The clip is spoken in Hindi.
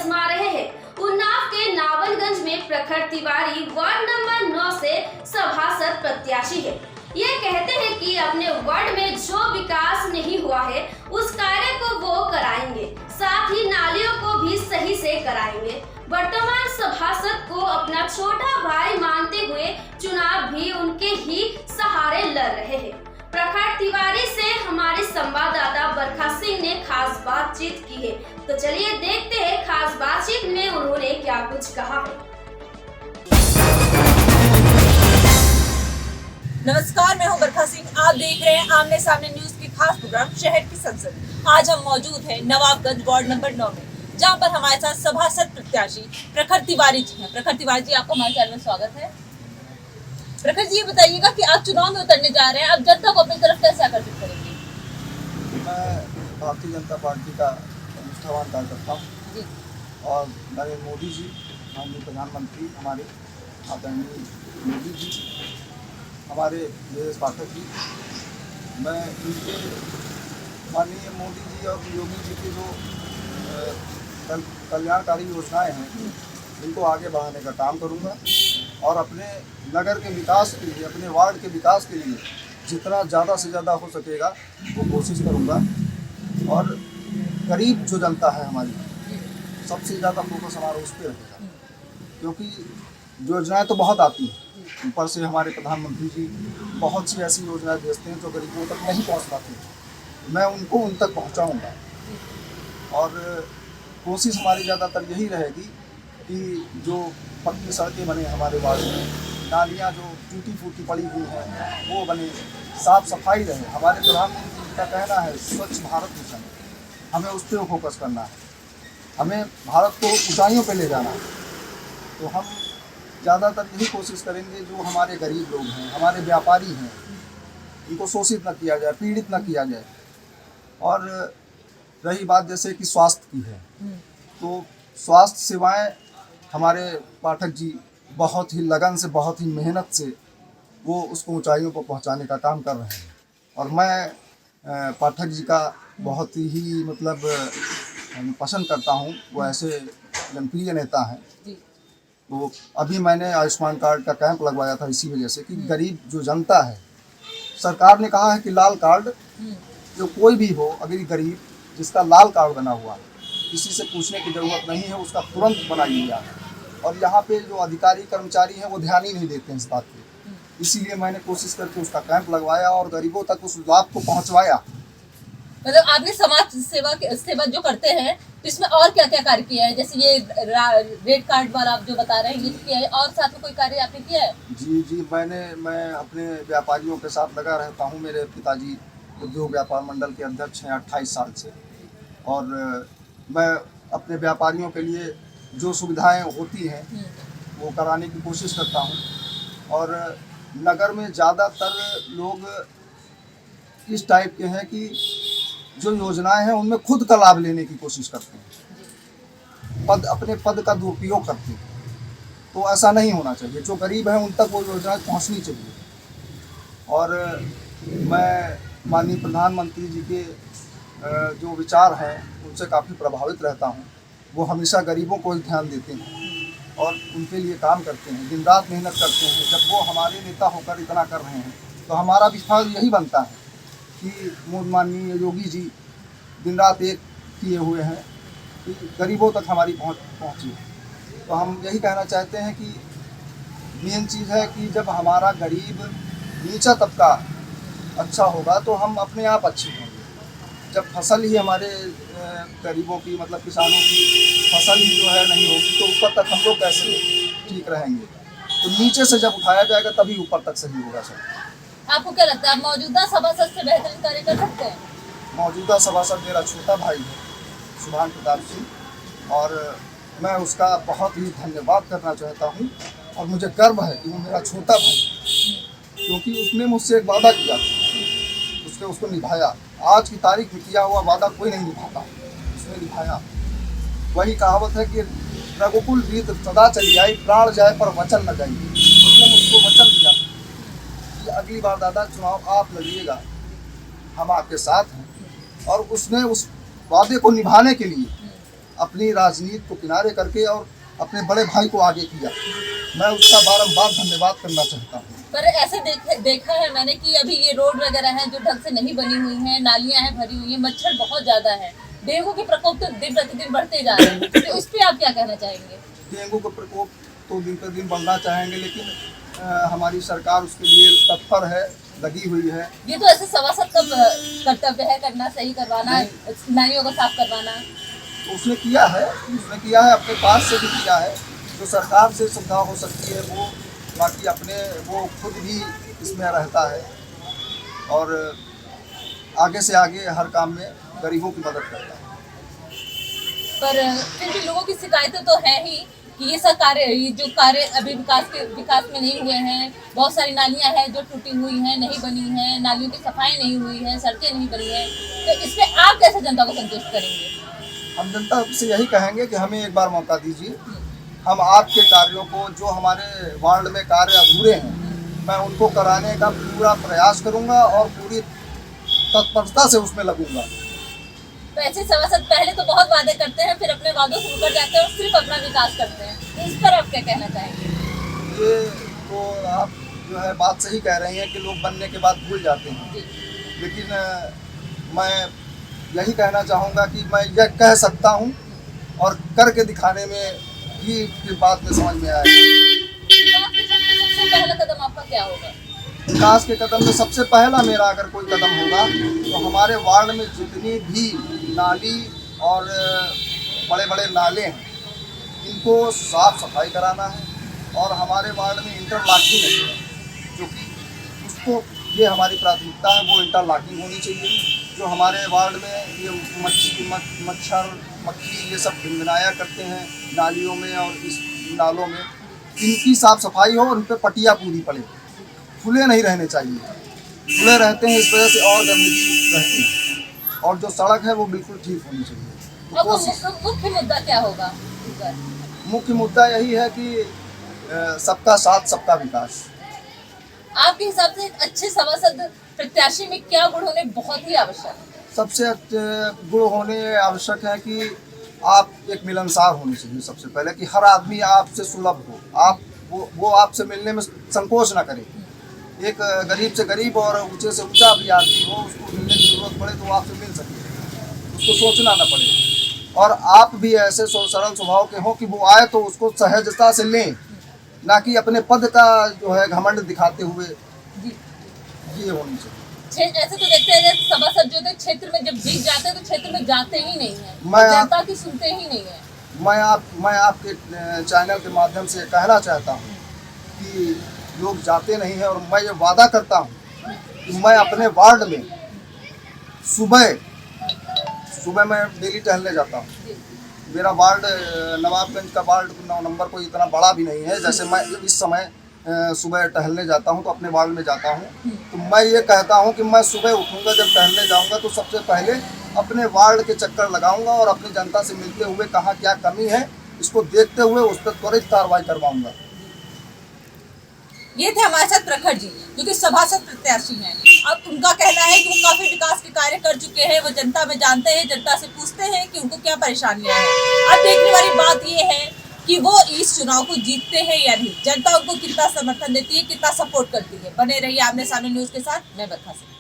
आजमा रहे हैं। उन्नाव के नावलगंज में प्रखर तिवारी वार्ड नंबर 9 से सभासद प्रत्याशी है। ये कहते हैं कि अपने वार्ड में जो विकास नहीं हुआ है उस कार्य को वो कराएंगे, साथ ही नालियों को भी सही से कराएंगे। वर्तमान सभासद को अपना छोटा भाई मानते हुए चुनाव भी उनके ही सहारे लड़ रहे हैं। प्रखर तिवारी से हमारे संवाददाता बरखा सिंह ने खास बातचीत की है, तो चलिए देखते हैं खास बातचीत में उन्होंने क्या कुछ कहा है। नमस्कार, मैं हूं बरखा सिंह। आप देख रहे हैं आमने सामने न्यूज की खास प्रोग्राम शहर की संसद। आज हम मौजूद हैं नवाबगंज वार्ड नंबर 9 में, जहां पर हमारे साथ सभासद प्रत्याशी प्रखर तिवारी जी हैं। प्रखर तिवारी जी, आपका हमारे चैनल में स्वागत है। प्रखर जी, ये बताइएगा कि आप चुनाव में उतरने जा रहे हैं, अब जनता को अपनी तरफ कैसे आकर्षित करेंगे? मैं भारतीय जनता पार्टी का निष्ठावान कार्यकर्ता हूँ और नरेंद्र मोदी जी, माननीय प्रधानमंत्री हमारे आदरणीय मोदी जी, हमारे देश पाठक जी, मैं इनके माननीय मोदी जी और योगी जी की जो कल्याणकारी योजनाएं हैं इनको आगे बढ़ाने का काम करूंगा और अपने नगर के विकास के लिए, अपने वार्ड के विकास के लिए जितना ज़्यादा से ज़्यादा हो सकेगा वो कोशिश करूंगा। और गरीब जो जनता है हमारी, सबसे ज़्यादा फोकस हमारा उस पर रहेगा, क्योंकि योजनाएं तो बहुत आती हैं। ऊपर से हमारे प्रधानमंत्री जी बहुत सी ऐसी योजनाएं भेजते हैं जो गरीबों तक नहीं पहुंच पाती। मैं उनको उन तक पहुंचाऊंगा और कोशिश हमारी ज़्यादातर यही रहेगी कि जो पक्की सड़कें बने हमारे वार्ड में, नालियाँ जो टूटी फूटी पड़ी हुई हैं वो बने, साफ़ सफाई रहे। हमारे प्रधानमंत्री जी का कहना है स्वच्छ भारत मिशन, हमें उस पर फोकस करना है, हमें भारत को ऊंचाइयों पर ले जाना है। तो हम ज़्यादातर यही कोशिश करेंगे जो हमारे गरीब लोग हैं, हमारे व्यापारी हैं, इनको शोषित न किया जाए, पीड़ित न किया जाए। और रही बात जैसे कि स्वास्थ्य की है, तो स्वास्थ्य सेवाएं हमारे पाठक जी बहुत ही लगन से, बहुत ही मेहनत से वो उसको ऊंचाइयों पर पहुंचाने का काम कर रहे हैं। और मैं पाठक जी का बहुत ही मतलब पसंद करता हूं, वो ऐसे जनप्रिय नेता हैं। तो अभी मैंने आयुष्मान कार्ड का कैंप लगवाया था इसी वजह से कि गरीब जो जनता है, सरकार ने कहा है कि लाल कार्ड जो कोई भी हो, अगर गरीब जिसका लाल कार्ड बना हुआ है, किसी से पूछने की ज़रूरत नहीं है, उसका तुरंत बनाइए जाए। और यहाँ पे जो अधिकारी कर्मचारी हैं वो ध्यान ही नहीं देते हैं इस बात पे, इसीलिए मैंने कोशिश करके उसका कैंप लगवाया और गरीबों तक उस लाभ को पहुँचवाया। मतलब आपने समाज सेवा जो करते हैं तो इसमें और क्या क्या कार्य किया है? जैसे ये रेड कार्ड वाला आप जो बता रहे हैं ये किया है, और साथ में कोई कार्य आपने किया है? जी, मैं अपने व्यापारियों के साथ लगा रहता हूँ। मेरे पिताजी उद्योग व्यापार मंडल के अध्यक्ष हैं 28 साल से, और मैं अपने व्यापारियों के लिए जो सुविधाएं होती हैं वो कराने की कोशिश करता हूं। और नगर में ज़्यादातर लोग इस टाइप के हैं कि जो योजनाएं हैं उनमें खुद का लाभ लेने की कोशिश करते हैं, अपने पद का दुरुपयोग करते हैं। तो ऐसा नहीं होना चाहिए, जो गरीब हैं उन तक वो योजनाएं पहुंचनी चाहिए। और मैं माननीय प्रधानमंत्री जी के जो विचार हैं उनसे काफ़ी प्रभावित रहता हूं। वो हमेशा गरीबों को ही ध्यान देते हैं और उनके लिए काम करते हैं, दिन रात मेहनत करते हैं। जब वो हमारे नेता होकर इतना कर रहे हैं तो हमारा भी फर्ज यही बनता है कि माननीय योगी जी दिन रात एक किए हुए हैं कि गरीबों तक हमारी पहुँचे। तो हम यही कहना चाहते हैं कि मेन चीज़ है कि जब हमारा गरीब नीचा तबका अच्छा होगा तो हम अपने आप अच्छे होंगे। जब फसल ही हमारे गरीबों की, मतलब किसानों की फसल ही जो है नहीं होगी तो ऊपर तक हम लोग कैसे ठीक रहेंगे? तो नीचे से जब उठाया जाएगा तभी ऊपर तक सही होगा सब। आपको क्या लगता है आप मौजूदा सभासद से बेहतरीन कार्य कर सकते हैं? मौजूदा सभासद मेरा छोटा भाई है सुभान प्रताप सिंह, और मैं उसका बहुत ही धन्यवाद करना चाहता हूँ। और मुझे गर्व है कि वो मेरा छोटा भाई, क्योंकि उसने मुझसे एक वादा किया, उसको निभाया। आज की तारीख में किया हुआ वादा कोई नहीं निभाता, उसने निभाया। वही कहावत है कि रघुकुल रीत सदा चली आई, प्राण जाए पर वचन न जाए। उसने मुझको वचन दिया कि अगली बार दादा चुनाव आप लड़िएगा, हम आपके साथ हैं। और उसने उस वादे को निभाने के लिए अपनी राजनीति को किनारे करके और अपने बड़े भाई को आगे किया। मैं उसका बारंबार धन्यवाद करना चाहता हूँ। पर ऐसे देखा है मैंने कि अभी ये रोड वगैरह हैं जो ढंग से नहीं बनी हुई हैं, नालियां हैं भरी हुई हैं, मच्छर बहुत ज्यादा है, डेंगू के प्रकोप तो दिन प्रतिदिन बढ़ते जा रहे हैं, तो इस पे आप क्या कहना चाहेंगे? डेंगू का प्रकोप तो दिन प्रतिदिन बढ़ना चाहेंगे, लेकिन हमारी सरकार उसके लिए तत्पर है, लगी हुई है। ये तो ऐसे सभासद का कर्तव्य है करना, सही करवाना, नालियों को साफ करवाना। तो उसने किया है अपने पास से भी किया है, जो सरकार से सुविधा हो सकती है वो, बाकी अपने वो खुद भी इसमें रहता है और आगे से आगे हर काम में गरीबों की मदद करता है। पर फिर भी लोगों की शिकायतें तो है ही कि ये जो कार्य अभी विकास में नहीं हुए हैं, बहुत सारी नालियां हैं जो टूटी हुई हैं, नहीं बनी हैं, नालियों की सफाई नहीं हुई है, सड़कें नहीं बनी हैं, तो इस पे आप कैसे जनता को संतुष्ट करेंगे? हम जनता से यही कहेंगे कि हमें एक बार मौका दीजिए, हम आपके कार्यों को, जो हमारे वार्ड में कार्य अधूरे हैं, मैं उनको कराने का पूरा प्रयास करूंगा और पूरी तत्परता से उसमें लगूंगा। तो ऐसे सभासद पहले तो बहुत वादे करते हैं, फिर अपने वादों से मुकर जाते हैं और सिर्फ अपना विकास करते हैं, तो इस पर आप क्या कहना चाहेंगे? ये तो आप जो है बात सही कह रही हैं कि लोग बनने के बाद भूल जाते हैं, लेकिन मैं यही कहना चाहूँगा कि मैं यह कह सकता हूँ और करके दिखाने में ही फिर बाद में समझ में आएगा। सबसे पहला कदम आपका क्या होगा? विकास के कदम में सबसे पहला मेरा अगर कोई कदम होगा तो हमारे वार्ड में जितनी भी नाली और बड़े बड़े नाले हैं, इनको साफ सफाई कराना है और हमारे वार्ड में इंटरलॉकिंग है, जो कि उसको ये हमारी प्राथमिकता है, वो इंटरलॉकिंग होनी चाहिए। जो हमारे वार्ड में ये मच्छर मक्खी ये सब भिनभिनाया करते हैं नालियों में और इस नालों में, इनकी साफ सफाई हो और उन पर पट्टियाँ पूरी पड़े, खुले नहीं रहने चाहिए, खुले रहते हैं इस वजह से और गंदगी रहती है, और जो सड़क है वो बिल्कुल ठीक होनी चाहिए। तो मुख्य मुद्दा क्या होगा? मुख्य मुद्दा यही है कि सबका साथ सबका विकास। आपके हिसाब से एक अच्छे सभासद प्रत्याशी में क्या गुण होने बहुत ही आवश्यक है? सबसे गुण होने आवश्यक है कि आप एक मिलनसार होने चाहिए सबसे पहले, कि हर आदमी आपसे सुलभ हो, आप वो आपसे मिलने में संकोच ना करे। एक गरीब से गरीब और ऊंचे से ऊंचा भी आदमी हो, उसको मिलने की जरूरत पड़े तो आपसे मिल सके, उसको सोचना ना पड़े, और आप भी ऐसे सरल स्वभाव के हो कि वो आए तो उसको सहजता से लें, ना कि अपने पद का जो है घमंड दिखाते हुए। ये होनी चाहिए। ऐसे तो देखते हैं सभासद जो थे क्षेत्र में जब जीत जाते हैं तो क्षेत्र में जाते ही नहीं है, जनता की सुनते ही नहीं है। मैं आपके चैनल के माध्यम से कहना चाहता हूँ कि लोग जाते नहीं हैं, और मैं ये वादा करता हूँ कि मैं अपने वार्ड में सुबह मैं डेली टहलने जाता हूँ। मेरा वार्ड नवाबगंज का वार्ड 9 नंबर कोई इतना बड़ा भी नहीं है, जैसे मैं इस समय सुबह टहलने जाता हूँ तो अपने वार्ड में जाता हूँ, तो मैं ये कहता हूँ कि मैं सुबह उठूँगा, जब टहलने जाऊँगा तो सबसे पहले अपने वार्ड के चक्कर लगाऊंगा और अपनी जनता से मिलते हुए कहाँ क्या कमी है इसको देखते हुए उस पर त्वरित कार्रवाई करवाऊंगा। ये थे हमारे साथ प्रखर जी, जो कि सभासद प्रत्याशी हैं। अब उनका कहना है कि वो काफी विकास के कार्य कर चुके हैं, वो जनता में जानते हैं, जनता से पूछते हैं कि उनको क्या परेशानियां हैं। अब देखने वाली बात ये है कि वो इस चुनाव को जीतते हैं या नहीं, जनता उनको कितना समर्थन देती है, कितना सपोर्ट करती है। बने रहिए आमने सामने न्यूज के साथ, मैं बरखा सिंह।